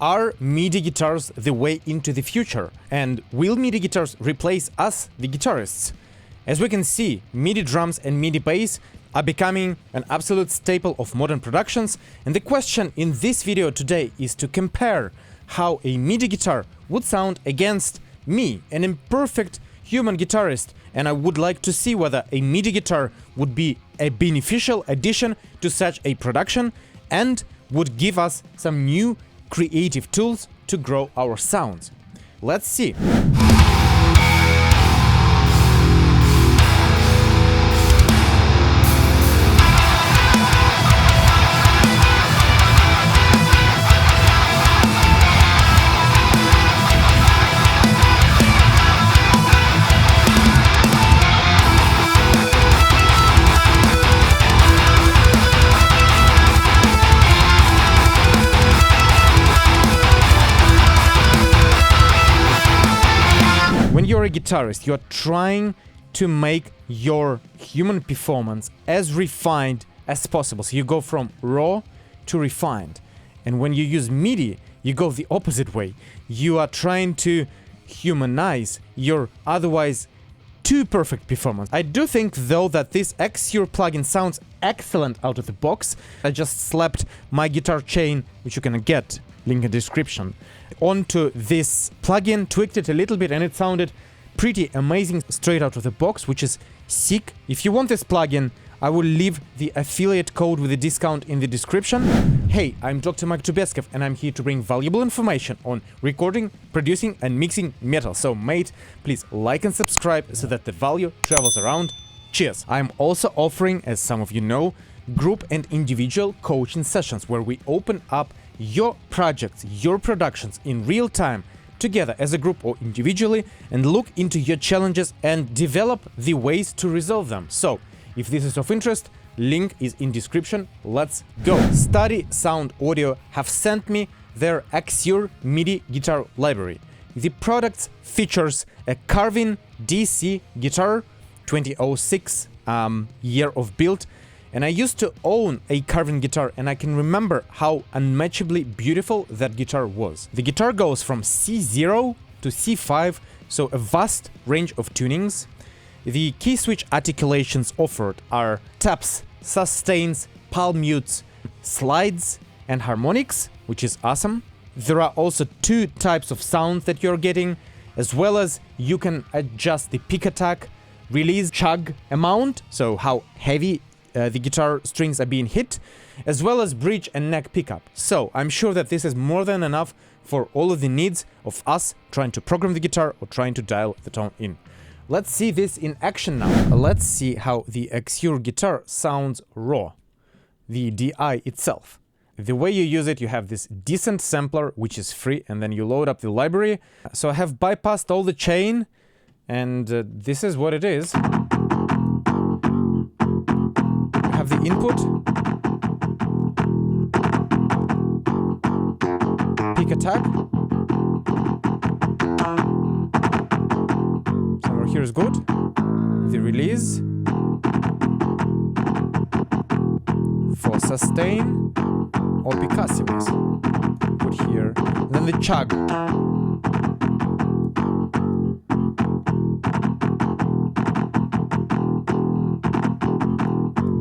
Are MIDI guitars the way into the future? And will MIDI guitars replace us, the guitarists? As we can see, MIDI drums and MIDI bass are becoming an absolute staple of modern productions, and the question in this video today is to compare how a MIDI guitar would sound against me, an imperfect human guitarist, and I would like to see whether a MIDI guitar would be a beneficial addition to such a production and would give us some new creative tools to grow our sounds. Let's see. When you're a guitarist, you're trying to make your human performance as refined as possible. So you go from raw to refined. And when you use MIDI, you go the opposite way. You are trying to humanize your otherwise too perfect performance. I do think, though, that this AXURE plugin sounds excellent out of the box. I just slapped my guitar chain, which you can get, link in the description, onto this plugin, tweaked it a little bit, and it sounded pretty amazing straight out of the box, which is sick. If you want this plugin, I will leave the affiliate code with a discount in the description. Hey, I'm Dr. Mike Trubetskov, and I'm here to bring valuable information on recording, producing, and mixing metal. So, mate, please like and subscribe so that the value travels around. Cheers! I'm also offering, as some of you know, group and individual coaching sessions where we open up your projects, your productions in real time, together as a group or individually, and look into your challenges and develop the ways to resolve them. So, if this is of interest, link is in description. Let's go. Study Sound Audio have sent me their AXURE MIDI Guitar Library. The product features a Carvin DC guitar, 2006 year of build. And I used to own a Carvin guitar, and I can remember how unmatchably beautiful that guitar was. The guitar goes from C0 to C5, so a vast range of tunings. The key switch articulations offered are taps, sustains, palm mutes, slides, and harmonics, which is awesome. There are also two types of sound that you're getting, as well as you can adjust the pick attack, release chug amount, so how heavy the guitar strings are being hit, as well as bridge and neck pickup. So I'm sure that this is more than enough for all of the needs of us trying to program the guitar or trying to dial the tone in. Let's see this in action now. Let's see how the AXURE guitar sounds raw, the DI itself. The way you use it, you have this decent sampler, which is free, and then you load up the library. So I have bypassed all the chain, and this is what it is. Have the input, pick attack, somewhere here is good, the release, for sustain or percussiveness, put here, and then the chug.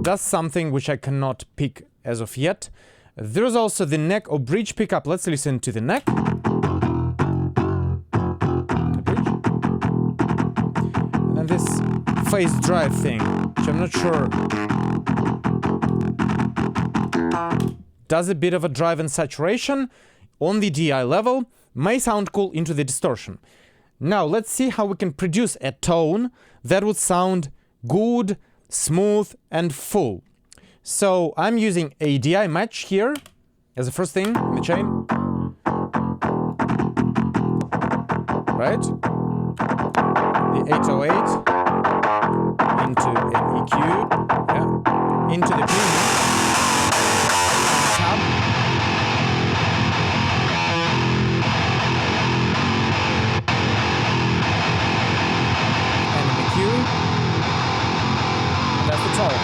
Does something which I cannot pick as of yet. There's also the neck or bridge pickup. Let's listen to the neck. The bridge. And then this phase drive thing, which I'm not sure does a bit of a drive and saturation on the DI level. May sound cool into the distortion. Now let's see how we can produce a tone that would sound good, smooth, and full. So I'm using a DI match here as the first thing in the chain. Right? The 808 into an EQ, yeah, into the premium, tab, and an EQ. That's the tone.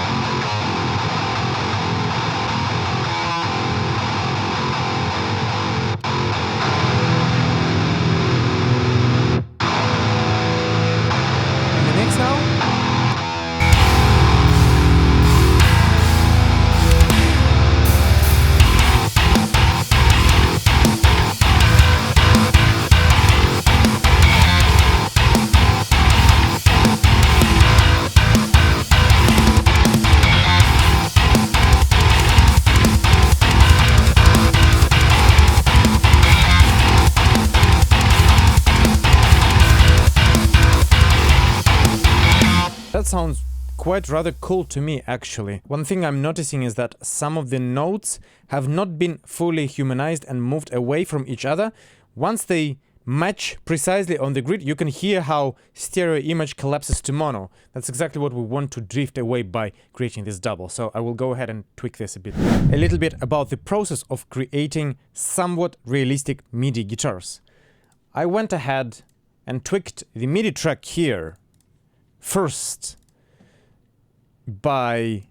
that sounds quite rather cool to me, actually. One thing I'm noticing is that some of the notes have not been fully humanized and moved away from each other. Once they match precisely on the grid, you can hear how stereo image collapses to mono. That's exactly what we want to drift away by creating this double. So I will go ahead and tweak this a bit. A little bit about the process of creating somewhat realistic MIDI guitars. I went ahead and tweaked the MIDI track here first by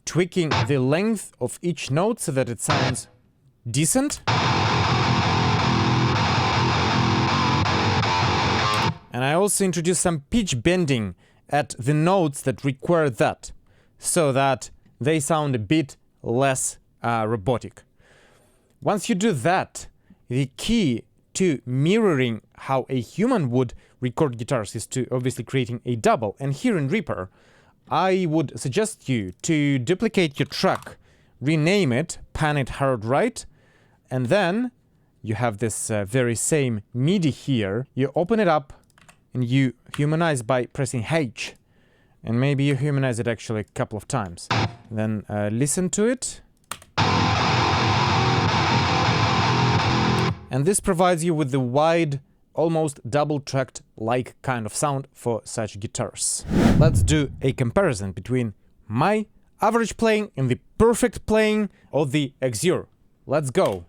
tweaking the length of each note so that it sounds decent. And I also introduced some pitch bending at the notes that require that, so that they sound a bit less robotic. Once you do that, the key to mirroring how a human would record guitars is to obviously creating a double. And here in Reaper, I would suggest you to duplicate your track, rename it, pan it hard right, and then you have this very same MIDI here. You open it up and you humanize by pressing H, and maybe you humanize it actually a couple of times. Then listen to it. And this provides you with the wide, almost double-tracked like kind of sound for such guitars. Let's do a comparison between my average playing and the perfect playing of the AXURE. Let's go.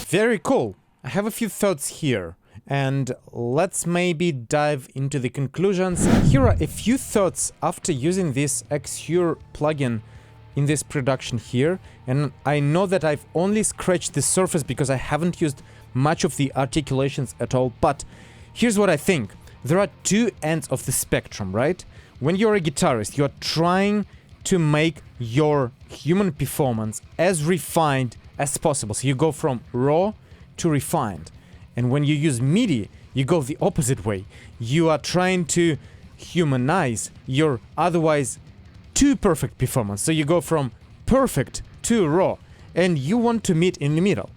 Very cool. I have a few thoughts here, and let's maybe dive into the conclusions. Here are a few thoughts after using this AXURE plugin in this production here, and I know that I've only scratched the surface because I haven't used much of the articulations at all, but here's what I think. There are two ends of the spectrum, right? When you're a guitarist, you're trying to make your human performance as refined as possible. So you go from raw to refined. And when you use MIDI, you go the opposite way. You are trying to humanize your otherwise too perfect performance. So you go from perfect to raw, and you want to meet in the middle.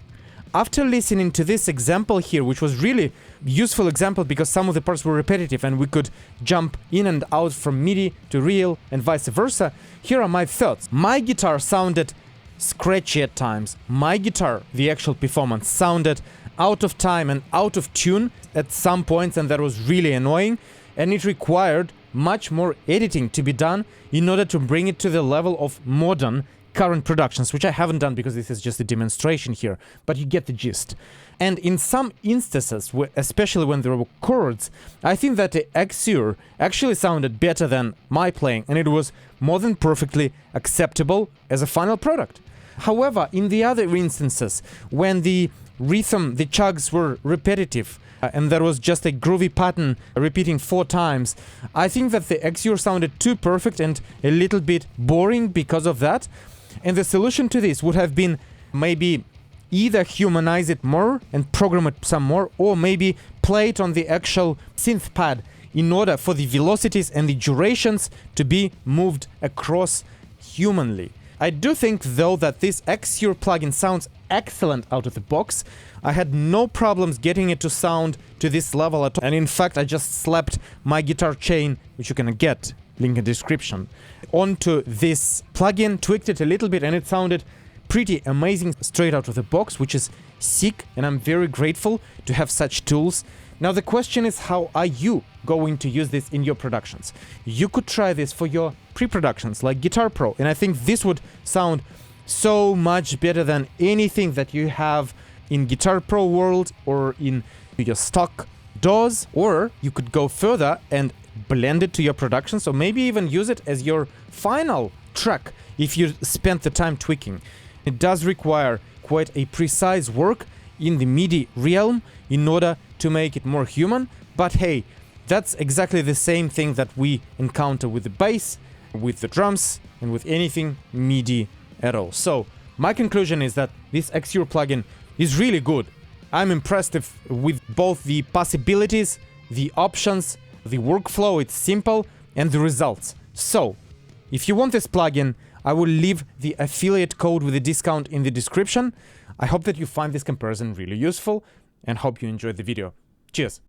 After listening to this example here, which was really useful example because some of the parts were repetitive and we could jump in and out from MIDI to real and vice versa, here are my thoughts. My guitar sounded scratchy at times. My guitar, the actual performance, sounded out of time and out of tune at some points, and that was really annoying, and it required much more editing to be done in order to bring it to the level of modern current productions, which I haven't done because this is just a demonstration here, but you get the gist. And in some instances, especially when there were chords, I think that the AXURE actually sounded better than my playing, and it was more than perfectly acceptable as a final product. However, in the other instances, when the rhythm, the chugs were repetitive, and there was just a groovy pattern repeating 4 times, I think that the AXURE sounded too perfect and a little bit boring because of that. And the solution to this would have been maybe either humanize it more and program it some more, or maybe play it on the actual synth pad in order for the velocities and the durations to be moved across humanly. I do think though that this AXURE plugin sounds excellent out of the box. I had no problems getting it to sound to this level at all. And in fact, I just slapped my guitar chain, which you can get, link in the description, onto this plugin, tweaked it a little bit, and it sounded pretty amazing straight out of the box, which is sick, and I'm very grateful to have such tools. Now the question is, how are you going to use this in your productions? You could try this for your pre-productions like Guitar Pro, and I think this would sound so much better than anything that you have in Guitar Pro world or in your stock DAWs. Or you could go further and blend it to your productions, or maybe even use it as your final track if you spent the time tweaking. It does require quite a precise work in the MIDI realm in order to make it more human, but hey, that's exactly the same thing that we encounter with the bass, with the drums, and with anything MIDI at all. So my conclusion is that this AXURE plugin is really good. I'm impressed with both the possibilities, the options, the workflow, it's simple, and the results. So if you want this plugin, I will leave the affiliate code with a discount in the description. I hope that you find this comparison really useful and hope you enjoyed the video. Cheers!